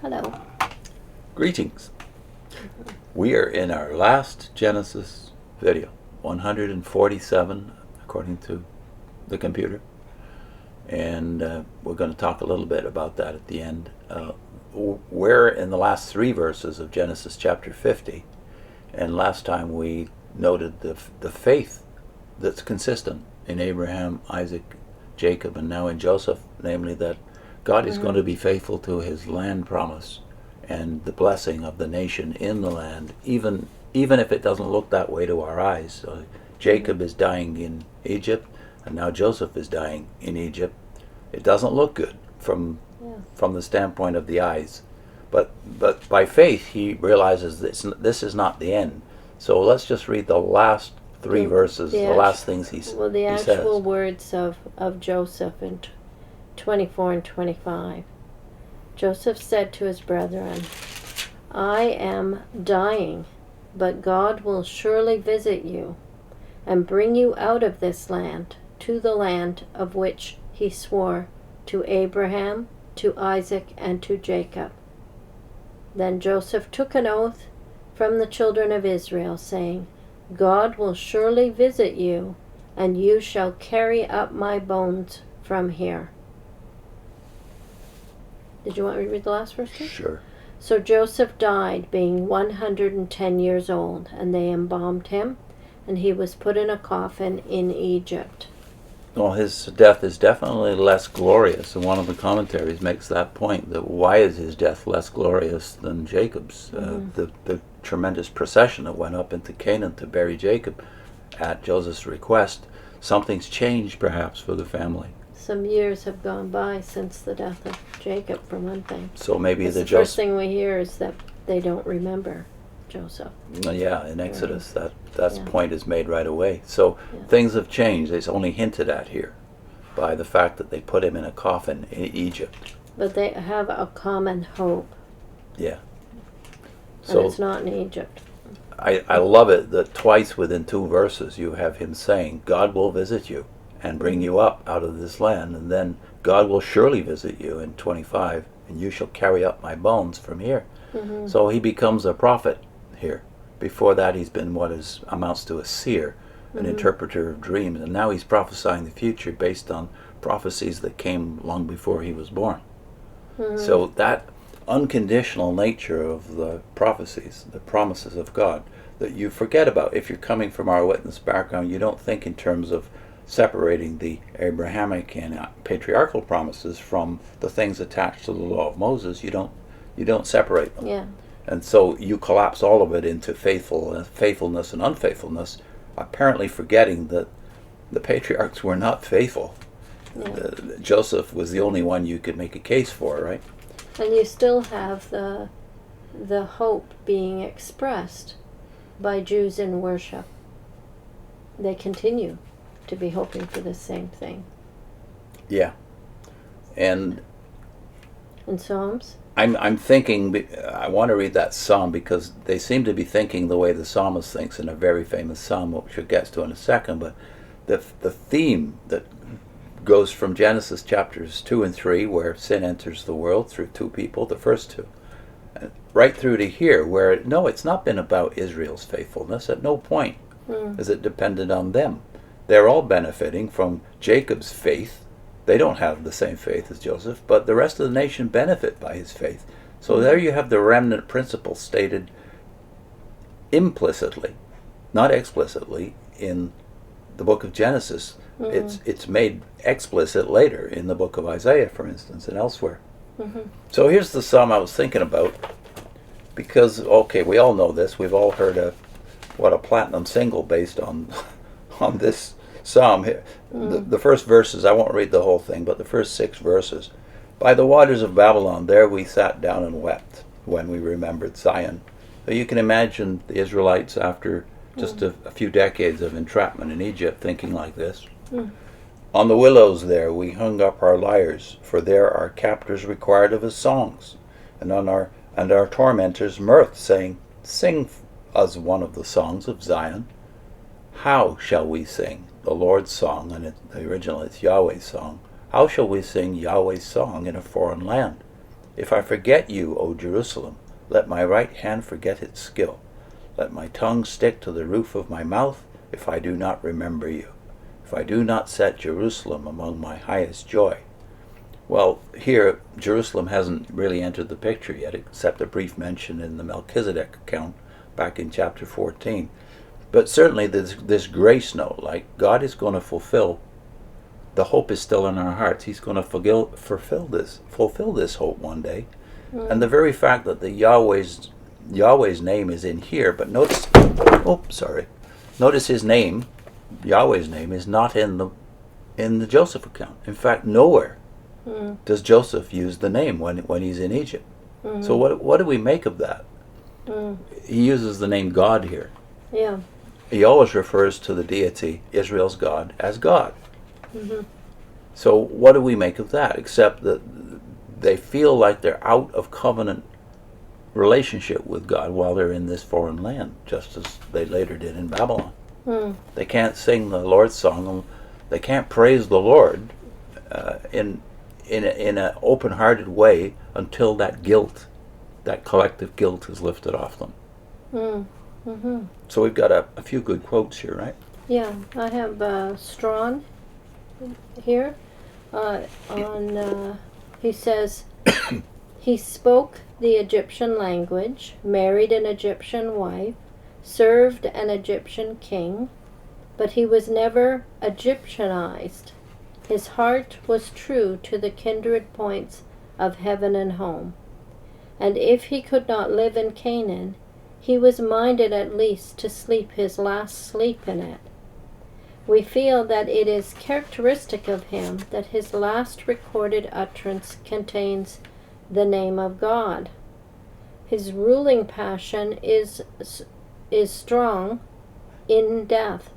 Hello. Greetings. We are in our last Genesis video, 147 according to the computer, and we're going to talk a little bit about that at the end. We're in the last three verses of Genesis chapter 50, and last time we noted the faith that's consistent in Abraham, Isaac, Jacob, and now in Joseph, namely that God is going to be faithful to his land promise and the blessing of the nation in the land, even if it doesn't look that way to our eyes. So Jacob is dying in Egypt, and now Joseph is dying in Egypt. It doesn't look good from the standpoint of the eyes, but by faith he realizes this is not the end. So let's just read the last three verses, the last things he says. Well, the actual words of Joseph in 24 and 25. Joseph said to his brethren, I am dying, but God will surely visit you and bring you out of this land to the land of which he swore to Abraham, to Isaac, and to Jacob. Then Joseph took an oath from the children of Israel, saying, God will surely visit you, and you shall carry up my bones from here. Did you want me to read the last verse too? Sure. So Joseph died, being 110 years old, and they embalmed him, and he was put in a coffin in Egypt. Well, his death is definitely less glorious, and one of the commentaries makes that point, that why is his death less glorious than Jacob's? The tremendous procession that went up into Canaan to bury Jacob at Joseph's request, something's changed perhaps for the family. Some years have gone by since the death of Jacob, for one thing. So maybe the first thing we hear is that they don't remember Joseph. Yeah, in Exodus, that point is made right away. So things have changed. It's only hinted at here by the fact that they put him in a coffin in Egypt. But they have a common hope. Yeah. So and it's not in Egypt. I love it that twice within two verses you have him saying, God will visit you and bring you up out of this land, and then God will surely visit you in 25, and you shall carry up my bones from here. So he becomes a prophet here. Before that he's been what amounts to a seer, an interpreter of dreams, and now he's prophesying the future based on prophecies that came long before he was born. So that unconditional nature of the prophecies, the promises of God, that you forget about. If you're coming from our witness background, you don't think in terms of separating the Abrahamic and patriarchal promises from the things attached to the law of Moses. You don't separate them. Yeah. And so you collapse all of it into faithfulness and unfaithfulness, apparently forgetting that the patriarchs were not faithful. Joseph was the only one you could make a case for, right? And you still have the hope being expressed by Jews in worship. They continue to be hoping for the same thing. Yeah. And in Psalms? I'm thinking, I want to read that psalm because they seem to be thinking the way the psalmist thinks in a very famous psalm, which we'll get to in a second, but the theme that goes from Genesis chapters 2 and 3, where sin enters the world through two people, the first two, right through to here, where, no, it's not been about Israel's faithfulness. At no point is it dependent on them. They're all benefiting from Jacob's faith. They don't have the same faith as Joseph, but the rest of the nation benefit by his faith. So there you have the remnant principle stated implicitly, not explicitly, in the book of Genesis. It's made explicit later in the book of Isaiah, for instance, and elsewhere. So here's the psalm I was thinking about, because, okay, we all know this. We've all heard a platinum single based on this psalm here. The first verses, I won't read the whole thing, but the first 6 verses. By the waters of Babylon, there we sat down and wept when we remembered Zion. So you can imagine the Israelites after just a few decades of entrapment in Egypt thinking like this. On the willows there we hung up our lyres, for there our captors required of us songs, and our tormentors mirth, saying, Sing us one of the songs of Zion. How shall we sing the Lord's song? And the original it's Yahweh's song. How shall we sing Yahweh's song in a foreign land? If I forget you, O Jerusalem, let my right hand forget its skill. Let my tongue stick to the roof of my mouth, if I do not remember you. If I do not set Jerusalem among my highest joy. Well, here, Jerusalem hasn't really entered the picture yet, except a brief mention in the Melchizedek account back in chapter 14. But certainly this grace note, like God is going to fulfill, the hope is still in our hearts. He's going to fulfill this hope one day. And the very fact that the Yahweh's name is in here, but notice his name, Yahweh's name, is not in the Joseph account. In fact, nowhere does Joseph use the name when he's in Egypt. So what do we make of that? He uses the name God here. Yeah. He always refers to the deity, Israel's God, as God. So what do we make of that? Except that they feel like they're out of covenant relationship with God while they're in this foreign land, just as they later did in Babylon. They can't sing the Lord's song. They can't praise the Lord in an open-hearted way until that guilt, that collective guilt, is lifted off them. So we've got a few good quotes here, right? Yeah, I have Strahan here. He says, he spoke the Egyptian language, married an Egyptian wife, served an Egyptian king, but he was never Egyptianized. His heart was true to the kindred points of heaven and home. And if he could not live in Canaan, he was minded at least to sleep his last sleep in it. We feel that it is characteristic of him that his last recorded utterance contains the name of God. His ruling passion is strong in death.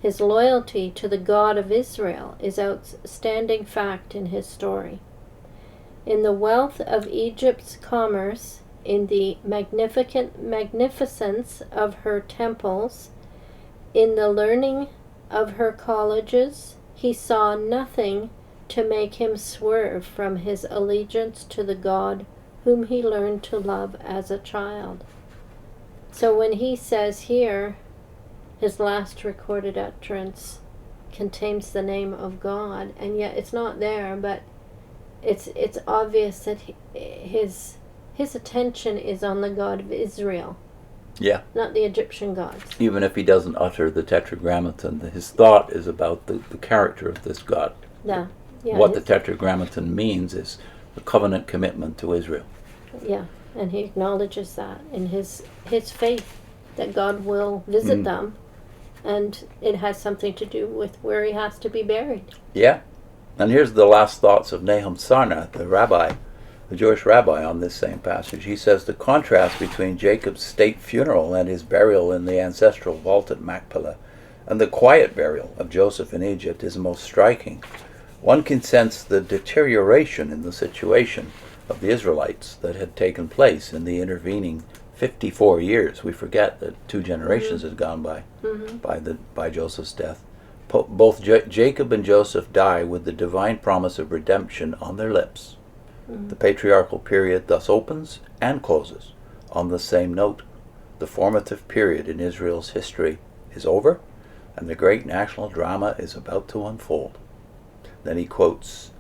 His loyalty to the God of Israel is outstanding fact in his story. In the wealth of Egypt's commerce, in the magnificence of her temples, in the learning of her colleges, he saw nothing to make him swerve from his allegiance to the God whom he learned to love as a child. So when he says here, his last recorded utterance contains the name of God, and yet it's not there, but it's obvious that his attention is on the God of Israel. Yeah. Not the Egyptian gods. Even if he doesn't utter the Tetragrammaton, his thought is about the character of this God. Yeah. What the Tetragrammaton means is the covenant commitment to Israel. Yeah, and he acknowledges that in his faith that God will visit them, and it has something to do with where he has to be buried. Yeah. And here's the last thoughts of Nahum Sarna, the Jewish rabbi, on this same passage. He says the contrast between Jacob's state funeral and his burial in the ancestral vault at Machpelah and the quiet burial of Joseph in Egypt is most striking. One can sense the deterioration in the situation of the Israelites that had taken place in the intervening 54 years. We forget that 2 generations had gone by by Joseph's death. Both Jacob and Joseph die with the divine promise of redemption on their lips. The patriarchal period thus opens and closes on the same note. The formative period in Israel's history is over, and the great national drama is about to unfold. Then he quotes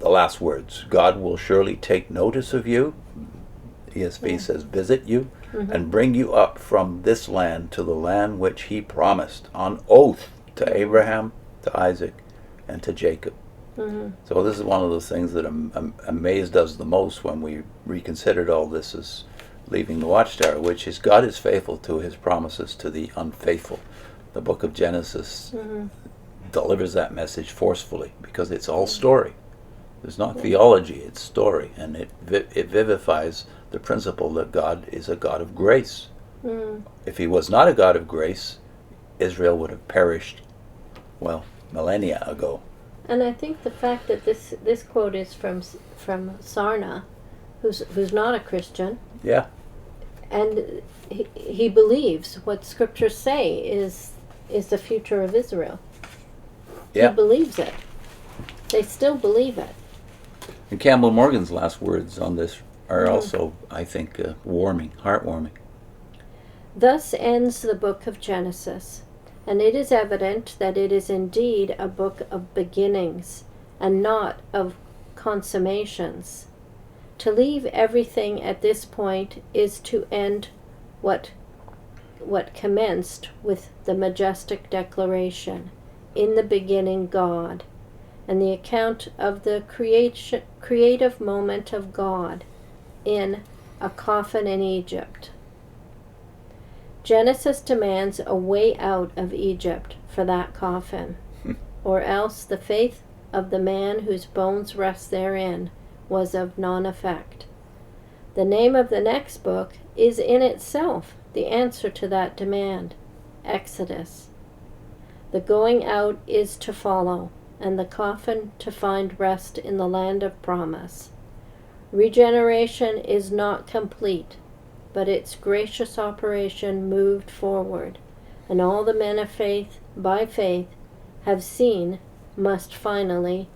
the last words. God will surely take notice of you. ESV says visit you and bring you up from this land to the land which he promised on oath to Abraham, to Isaac, and to Jacob. So this is one of those things that amazed us the most when we reconsidered all this as leaving the Watchtower, which is God is faithful to his promises to the unfaithful. The book of Genesis delivers that message forcefully because it's all story. There's not theology, it's story, and it vivifies the principle that God is a God of grace. If he was not a God of grace, Israel would have perished, well, millennia ago. And I think the fact that this quote is from Sarna, who's not a Christian. Yeah. And he believes what scriptures say is the future of Israel. Yeah. He believes it. They still believe it. And Campbell Morgan's last words on this are Mhm. also, I think, warming, heartwarming. Thus ends the book of Genesis, and it is evident that it is indeed a book of beginnings and not of consummations. To leave everything at this point is to end what commenced with the majestic declaration, "In the beginning God," and the account of the creative moment of God in a coffin in Egypt. Genesis demands a way out of Egypt for that coffin, or else the faith of the man whose bones rest therein was of non-effect. The name of the next book is in itself the answer to that demand, Exodus. The going out is to follow, and the coffin to find rest in the land of promise. Regeneration is not complete, but its gracious operation moved forward, and all the men of faith, by faith, have seen must finally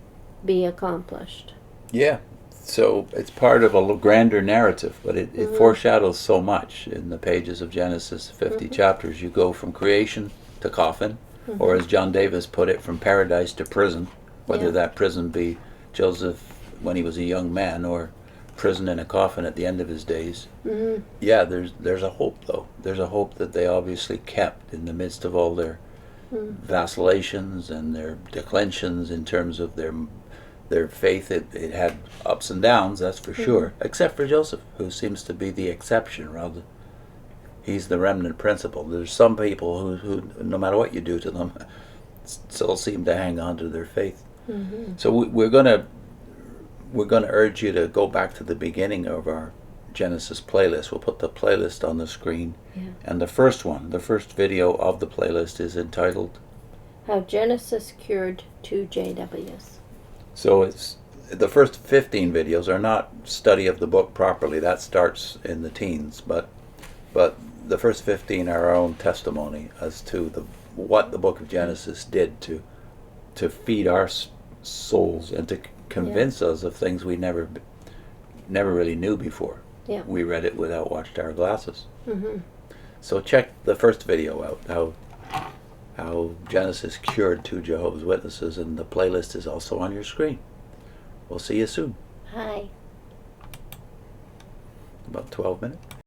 be accomplished. Yeah. So it's part of a grander narrative, but it foreshadows so much in the pages of Genesis, 50 chapters. You go from creation to coffin, or as John Davis put it, from paradise to prison, whether that prison be Joseph when he was a young man or prison in a coffin at the end of his days. Yeah, there's a hope, though. There's a hope that they obviously kept in the midst of all their vacillations and their declensions in terms of their faith. It had ups and downs, that's for sure, except for Joseph, who seems to be the exception rather. He's the remnant principle. There's some people who no matter what you do to them, still seem to hang on to their faith. So we're going to urge you to go back to the beginning of our Genesis playlist. We'll put the playlist on the screen. And the first video of the playlist is entitled How Genesis Cured 2 JWs. So it's the first 15 videos are not study of the book properly. That starts in the teens, but the first 15 are our own testimony as to what the book of Genesis did to feed our souls and to convince us of things we never really knew before. We read it without watchtower glasses. So check the first video out, how Genesis cured 2 Jehovah's Witnesses, and the playlist is also on your screen. We'll see you soon. Hi. About 12 minutes.